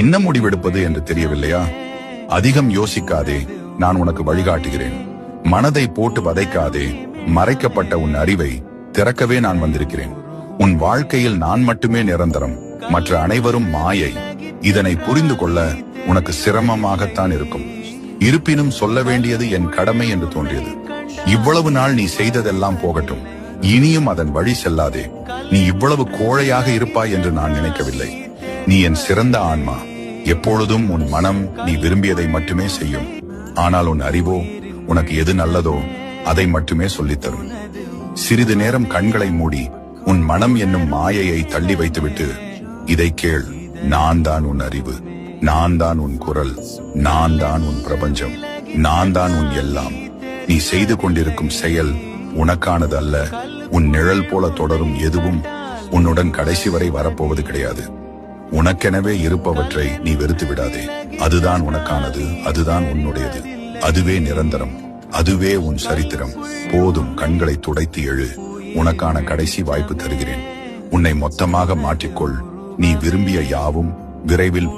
என்ன முடிவெடுப்பது என்று தெரியவில்லையா? அதிகம் யோசிக்காதே, நான் உனக்கு வழிகாட்டுகிறேன். மனதை போட்டு வதைக்காதே, மறைக்கப்பட்ட உன் அறிவை திறக்கவே நான் வந்திருக்கிறேன். உன் வாழ்க்கையில் நான் மட்டுமே நிரந்தரம், மற்ற அனைவரும் மாயை. இதனை புரிந்து கொள்ள உனக்கு சிரமமாகத்தான் இருக்கும். இருப்பினும் சொல்ல வேண்டியது என் கடமை என்று தோன்றியது. இவ்வளவு நாள் நீ செய்ததெல்லாம் போகட்டும், இனியும் அதன் வழி செல்லாதே. நீ இவ்வளவு கோழையாக இருப்பாய் என்று நான் நினைக்கவில்லை. நீ என் சிறந்த ஆன்மா. எப்பொழுதும் உன் மனம் நீ விரும்பியதை மட்டுமே செய்யும். ஆனால் உன் அறிவோ உனக்கு எது நல்லதோ அதை மட்டுமே சொல்லித்தரும். சிறிது நேரம் கண்களை மூடி உன் மனம் என்னும் மாயையை தள்ளி வைத்துவிட்டு இதை கேள். நான் தான் உன் அறிவு, நான் தான் உன் குரல், நான் தான் உன் பிரபஞ்சம், நான் தான் உன் எல்லாம். நீ செய்து கொண்டிருக்கும் செயல் உனக்கானது அல்ல. உன் நிழல் போல தொடரும் எதுவும் உன்னுடன் கடைசி வரை வரப்போவது கிடையாது. உனக்கெனவே இருப்பவற்றை நீ வெறுத்து விடாதே. அதுதான் உனக்கானது, அதுதான் உன்னுடையது, அதுவே நிரந்தரம், அதுவே உன் சரித்திரம். போதும், கண்களை துடைத்து எழு. உனக்கான கடைசி வாய்ப்பு தருகிறேன். உன்னை மொத்தமாக மாற்றிக்கொள். நீ விரும்பிய யாவும் விரைவில்